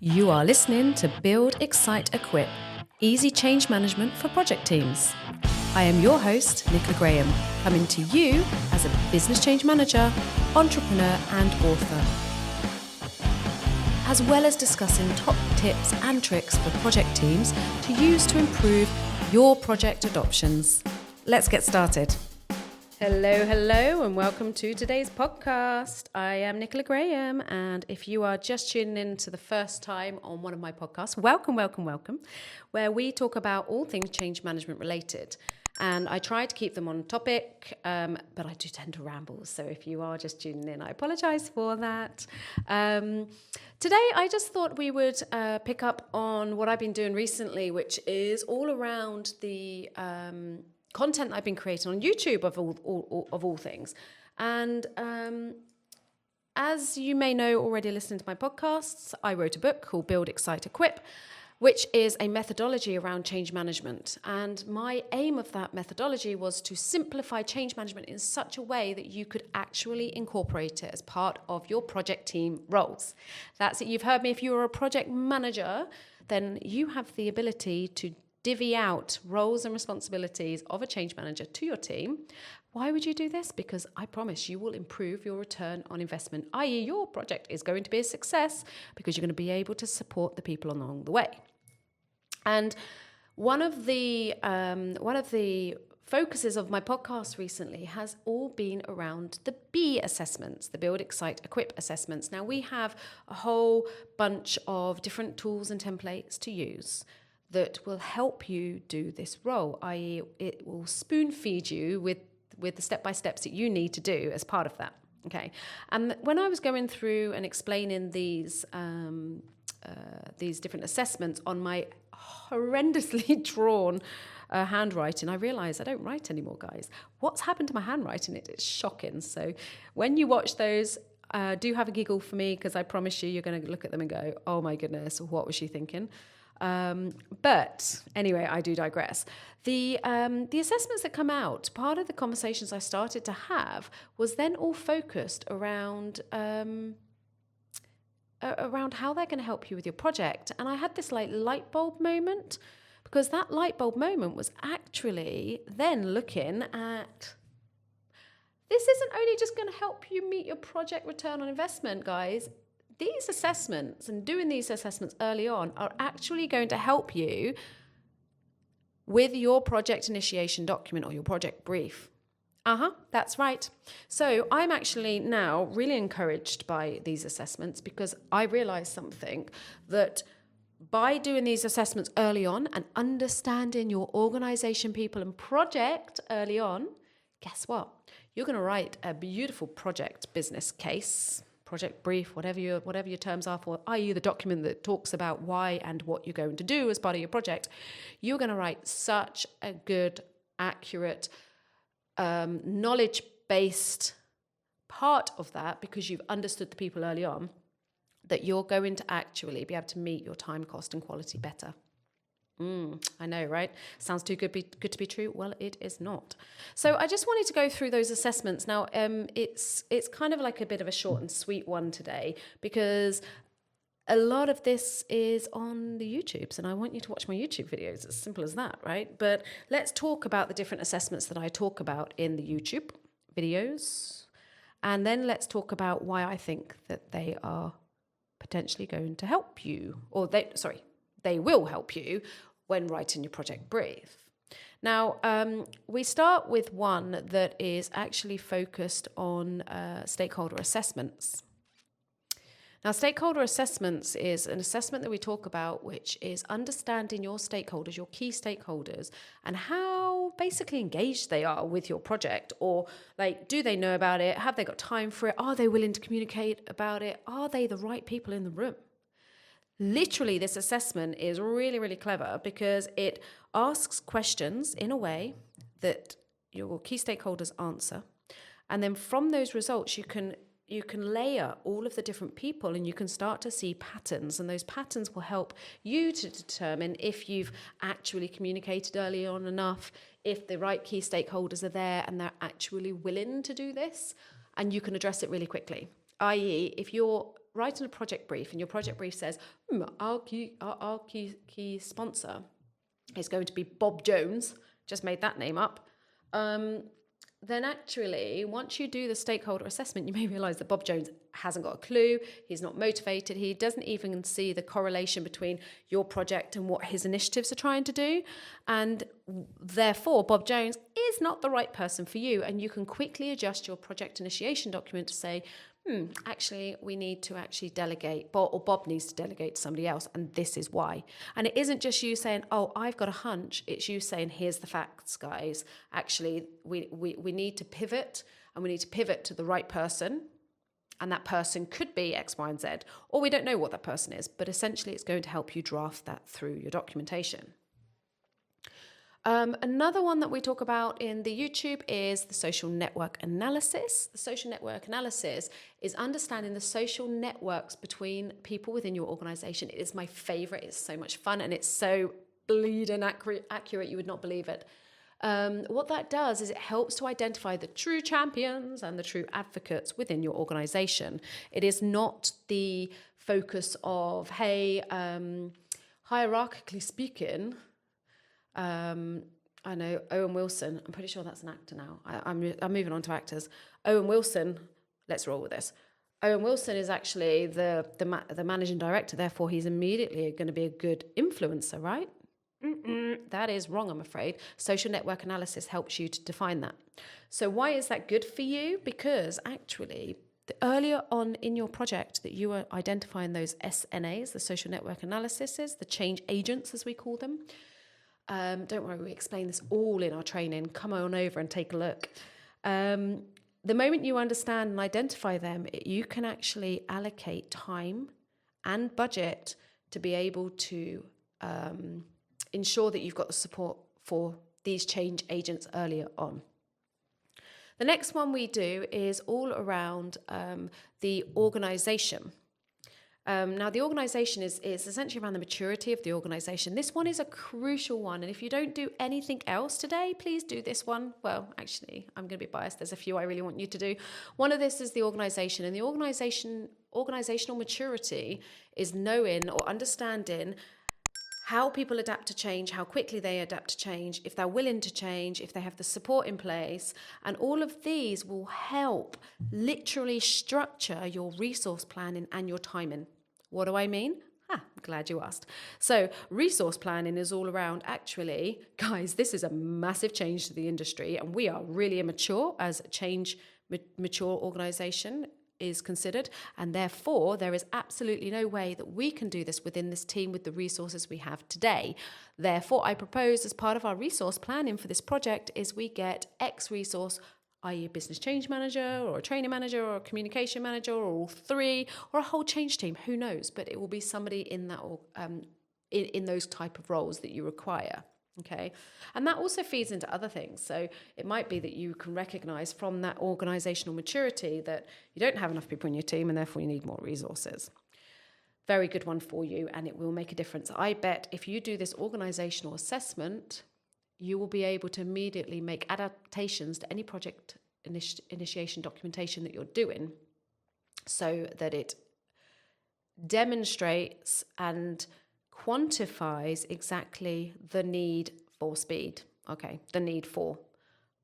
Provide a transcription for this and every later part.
You are listening to Build, Excite, Equip, easy change management for project teams. I am your host, Nicola Graham, coming to you as a business change manager, entrepreneur and author, as well as discussing top tips and tricks for project teams to use to improve your project adoptions. Let's get started. Hello, and welcome to today's podcast. I am Nicola Graham, and if you are just tuning in to the first time on one of my podcasts, welcome, where we talk about all things change management related. And I try to keep them on topic, but I do tend to ramble. So if you are just tuning in, I apologize for that. Today, I just thought we would pick up on what I've been doing recently, which is all around the content I've been creating on YouTube of all things. And as you may know already listening to my podcasts, I wrote a book called Build, Excite, Equip, which is a methodology around change management. And my aim of that methodology was to simplify change management in such a way that you could actually incorporate it as part of your project team roles. That's it. You've heard me. If you're a project manager, then you have the ability to divvy out roles and responsibilities of a change manager to your team. Why would you do this? Because I promise you will improve your return on investment, i.e. your project is going to be a success because you're going to be able to support the people along the way. And one of the focuses of my podcast recently has all been around the B assessments, the Build, Excite, Equip assessments. Now we have a whole bunch of different tools and templates to use that will help you do this role, i.e. it will spoon feed you with the step-by-steps that you need to do as part of that, okay? And when I was going through and explaining these different assessments on my horrendously drawn handwriting, I realised I don't write anymore, guys. What's happened to my handwriting? It is shocking. So when you watch those, do have a giggle for me, because I promise you're going to look at them and go, oh my goodness, what was she thinking? But anyway, I do digress. The assessments that come out, part of the conversations I started to have was then all focused around how they're going to help you with your project. And I had this light bulb moment, because that light bulb moment was actually then looking at, this isn't only just going to help you meet your project return on investment, guys. These assessments and doing these assessments early on are actually going to help you with your project initiation document or your project brief. That's right. So I'm actually now really encouraged by these assessments, because I realized something, that by doing these assessments early on and understanding your organization, people and project early on, guess what? You're going to write a beautiful project business case, project brief, whatever your terms are for, i.e. the document that talks about why and what you're going to do as part of your project. You're going to write such a good, accurate, knowledge-based part of that, because you've understood the people early on, that you're going to actually be able to meet your time, cost and quality better. I know, right? Sounds too good to be true. Well, it is not. So I just wanted to go through those assessments. Now, it's kind of like a bit of a short and sweet one today, because a lot of this is on the YouTubes, and I want you to watch my YouTube videos. It's simple as that, right? But let's talk about the different assessments that I talk about in the YouTube videos, and then let's talk about why I think that they are potentially going to help you, or they will help you when writing your project brief. Now, we start with one that is actually focused on stakeholder assessments. Now, stakeholder assessments is an assessment that we talk about, which is understanding your stakeholders, your key stakeholders, and how basically engaged they are with your project, or do they know about it? Have they got time for it? Are they willing to communicate about it? Are they the right people in the room? Literally, this assessment is really, really clever, because it asks questions in a way that your key stakeholders answer. And then from those results, you can layer all of the different people, and you can start to see patterns. And those patterns will help you to determine if you've actually communicated early on enough, if the right key stakeholders are there and they're actually willing to do this, and you can address it really quickly. i.e. if you're writing a project brief and your project brief says, our key sponsor is going to be Bob Jones, just made that name up, then actually, once you do the stakeholder assessment, you may realise that Bob Jones hasn't got a clue, he's not motivated, he doesn't even see the correlation between your project and what his initiatives are trying to do. And therefore, Bob Jones is not the right person for you. And you can quickly adjust your project initiation document to say, actually, we need to actually delegate, or Bob needs to delegate to somebody else, and this is why. And it isn't just you saying, oh, I've got a hunch. It's you saying, here's the facts, guys. Actually, we need to pivot, and we need to pivot to the right person. And that person could be X, Y, and Z, or we don't know what that person is, but essentially it's going to help you draft that through your documentation. Another one that we talk about in the YouTube is the social network analysis. The social network analysis is understanding the social networks between people within your organization. It is my favorite. It's so much fun and it's so bleeding accurate. You would not believe it. What that does is it helps to identify the true champions and the true advocates within your organization. It is not the focus of, hey, hierarchically speaking, I know Owen Wilson, I'm pretty sure that's an actor now. I'm moving on to actors. Owen Wilson, let's roll with this. Owen Wilson is actually the managing director, therefore he's immediately going to be a good influencer, right? That is wrong, I'm afraid. Social network analysis helps you to define that. So why is that good for you? Because actually, the earlier on in your project that you are identifying those SNAs, the social network analyses, the change agents as we call them. Don't worry, we explain this all in our training. Come on over and take a look. The moment you understand and identify them, you can actually allocate time and budget to be able to ensure that you've got the support for these change agents earlier on. The next one we do is all around the organisation. Now, the organisation is essentially around the maturity of the organisation. This one is a crucial one. And if you don't do anything else today, please do this one. Well, actually, I'm going to be biased. There's a few I really want you to do. One of this is the organisation. And the organisational maturity is knowing or understanding how people adapt to change, how quickly they adapt to change, if they're willing to change, if they have the support in place. And all of these will help literally structure your resource planning and your timing. What do I mean? I'm glad you asked. So resource planning is all around, actually, guys, this is a massive change to the industry, and we are really immature as a mature organization is considered, and therefore there is absolutely no way that we can do this within this team with the resources we have today. Therefore, I propose as part of our resource planning for this project is we get X resource, i.e. a business change manager or a training manager or a communication manager or all three or a whole change team, who knows, but it will be somebody in that in those type of roles that you require. Okay. And that also feeds into other things. So it might be that you can recognize from that organizational maturity that you don't have enough people in your team and therefore you need more resources. Very good one for you, and it will make a difference. I bet if you do this organizational assessment, you will be able to immediately make adaptations to any project initiation documentation that you're doing so that it demonstrates and quantifies exactly the need for speed. Okay, the need for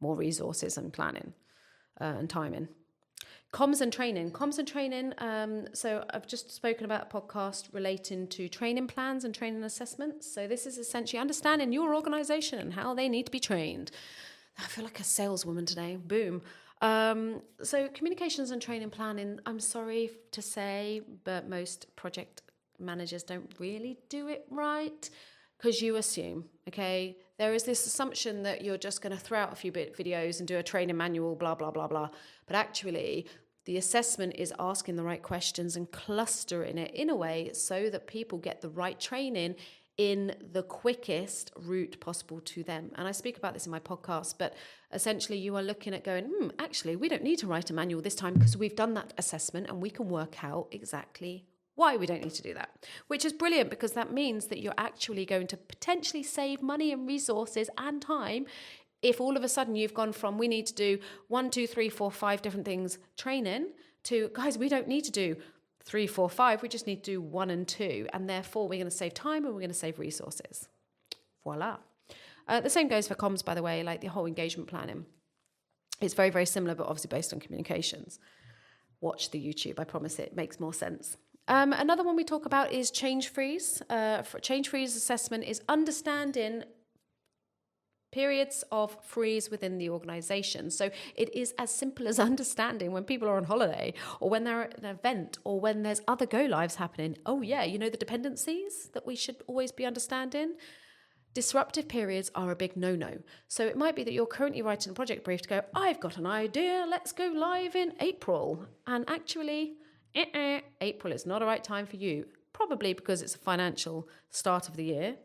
more resources and planning and timing. Comms and training. So I've just spoken about a podcast relating to training plans and training assessments. So this is essentially understanding your organization and how they need to be trained. I feel like a saleswoman today. Boom. So communications and training planning, I'm sorry to say, but most project managers don't really do it right because you assume, okay, there is this assumption that you're just going to throw out a few videos and do a training manual, blah, blah, blah, blah. But actually, the assessment is asking the right questions and clustering it in a way so that people get the right training in the quickest route possible to them. And I speak about this in my podcast, but essentially you are looking at going, actually, we don't need to write a manual this time because we've done that assessment and we can work out exactly why we don't need to do that, which is brilliant because that means that you're actually going to potentially save money and resources and time if all of a sudden you've gone from we need to do 1, 2, 3, 4, 5 different things training to, guys, we don't need to do 3, 4, 5. We just need to do 1 and 2. And therefore, we're going to save time and we're going to save resources. Voila. The same goes for comms, by the way, like the whole engagement planning. It's very, very similar, but obviously based on communications. Watch the YouTube. I promise it makes more sense. Another one we talk about is change freeze. Change freeze assessment is understanding periods of freeze within the organization. So it is as simple as understanding when people are on holiday or when they're at an event or when there's other go lives happening. Oh yeah, you know the dependencies that we should always be understanding? Disruptive periods are a big no-no. So it might be that you're currently writing a project brief to go, I've got an idea, let's go live in April. And actually, April is not a right time for you. Probably because it's a financial start of the year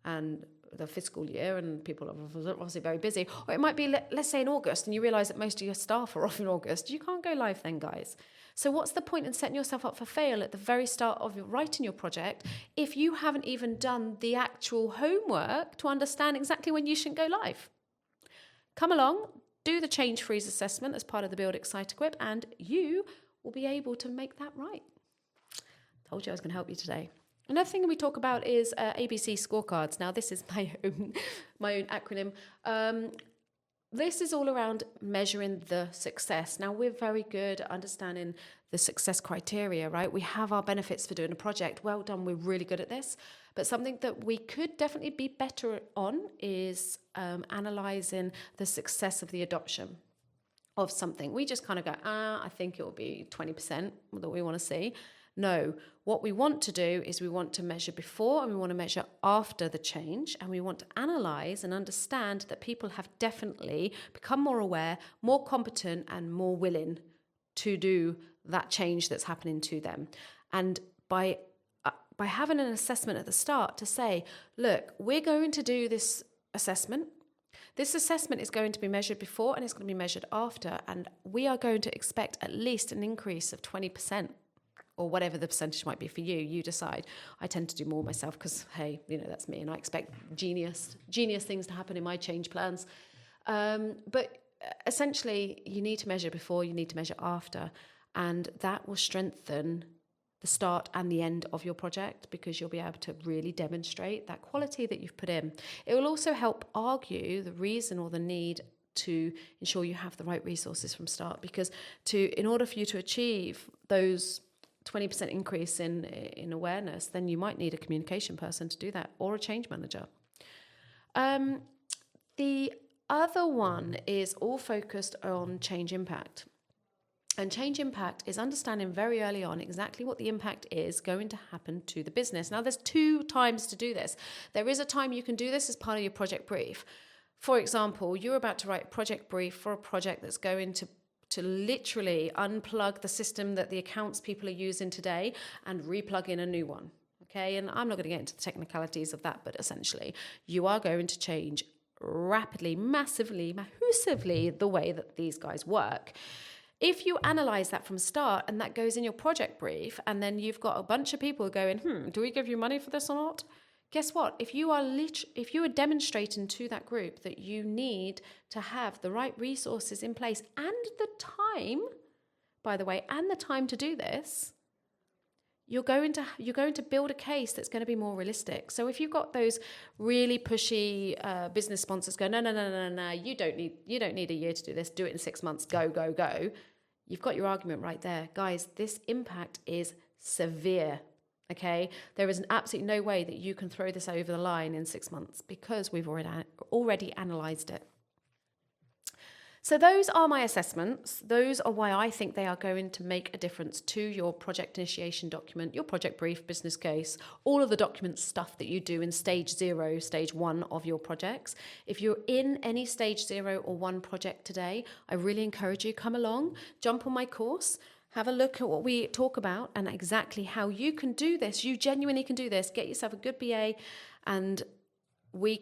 and the fiscal year and people are obviously very busy. Or it might be, let's say in August, and you realise that most of your staff are off in August. You can't go live then, guys. So what's the point in setting yourself up for fail at the very start of writing your project if you haven't even done the actual homework to understand exactly when you shouldn't go live? Come along, do the change freeze assessment as part of the Build, Excite, Equip, and you will be able to make that right. Told you I was going to help you today. Another thing we talk about is ABC scorecards. Now, this is my own acronym. This is all around measuring the success. Now, we're very good at understanding the success criteria, right? We have our benefits for doing a project. Well done, we're really good at this. But something that we could definitely be better on is analysing the success of the adoption of something. We just kind of go, I think it will be 20% that we want to see. No, what we want to do is we want to measure before and we want to measure after the change, and we want to analyse and understand that people have definitely become more aware, more competent and more willing to do that change that's happening to them. And by having an assessment at the start to say, look, we're going to do this assessment. This assessment is going to be measured before and it's going to be measured after, and we are going to expect at least an increase of 20%. Or whatever the percentage might be for you, you decide. I tend to do more myself because, hey, you know, that's me and I expect genius things to happen in my change plans. But essentially, you need to measure before, you need to measure after, and that will strengthen the start and the end of your project because you'll be able to really demonstrate that quality that you've put in. It will also help argue the reason or the need to ensure you have the right resources from start, because in order for you to achieve those 20% increase in awareness, then you might need a communication person to do that or a change manager. The other one is all focused on change impact. And change impact is understanding very early on exactly what the impact is going to happen to the business. Now, there's 2 times to do this. There is a time you can do this as part of your project brief. For example, you're about to write a project brief for a project that's going to literally unplug the system that the accounts people are using today and replug in a new one. Okay, and I'm not going to get into the technicalities of that, but essentially you are going to change rapidly, massively, massively the way that these guys work. If you analyze that from start and that goes in your project brief, and then you've got a bunch of people going, do we give you money for this or not? Guess what? If you are demonstrating to that group that you need to have the right resources in place and the time, by the way, and the time to do this, you're going to build a case that's going to be more realistic. So if you've got those really pushy business sponsors go, no, you don't need a year to do this. Do it in 6 months. Go. You've got your argument right there, guys. This impact is severe. Okay, there is absolutely no way that you can throw this over the line in 6 months because we've already analysed it. So those are my assessments. Those are why I think they are going to make a difference to your project initiation document, your project brief, business case, all of the document stuff that you do in stage 0, stage 1 of your projects. If you're in any stage 0 or 1 project today, I really encourage you, come along, jump on my course, have a look at what we talk about and exactly how you can do this. You genuinely can do this. Get yourself a good BA and we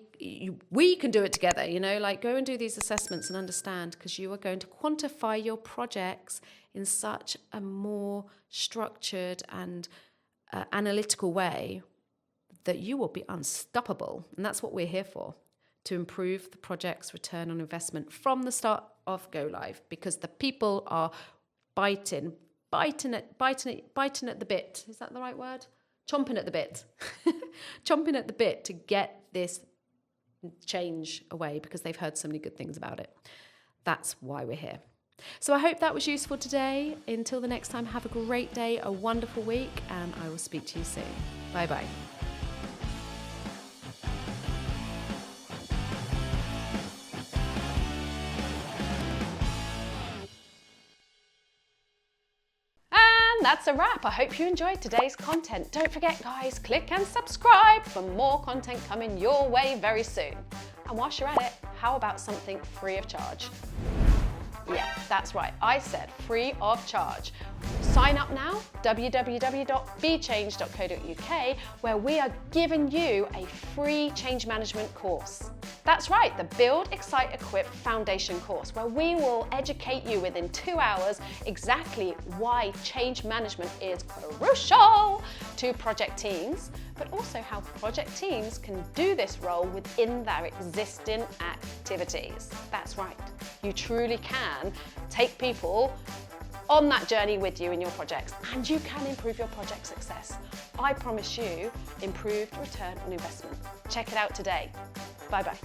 can do it together, like go and do these assessments and understand, because you are going to quantify your projects in such a more structured and analytical way that you will be unstoppable. And that's what we're here for, to improve the project's return on investment from the start of go live, because the people are biting biting at the bit. Is that the right word? Chomping at the bit. Chomping at the bit to get this change away because they've heard so many good things about it. That's why we're here. So I hope that was useful today. Until the next time, have a great day, a wonderful week, and I will speak to you soon. Bye-bye. That's a wrap. I hope you enjoyed today's content. Don't forget, guys, click and subscribe for more content coming your way very soon. And whilst you're at it, how about something free of charge? Yeah, that's right. I said free of charge. Sign up now, www.bechange.co.uk, where we are giving you a free change management course. That's right, the Build, Excite, Equip Foundation course, where we will educate you within 2 hours exactly why change management is crucial to project teams, but also how project teams can do this role within their existing activities. That's right, you truly can take people on that journey with you in your projects, and you can improve your project success. I promise you improved return on investment. Check it out today. Bye-bye.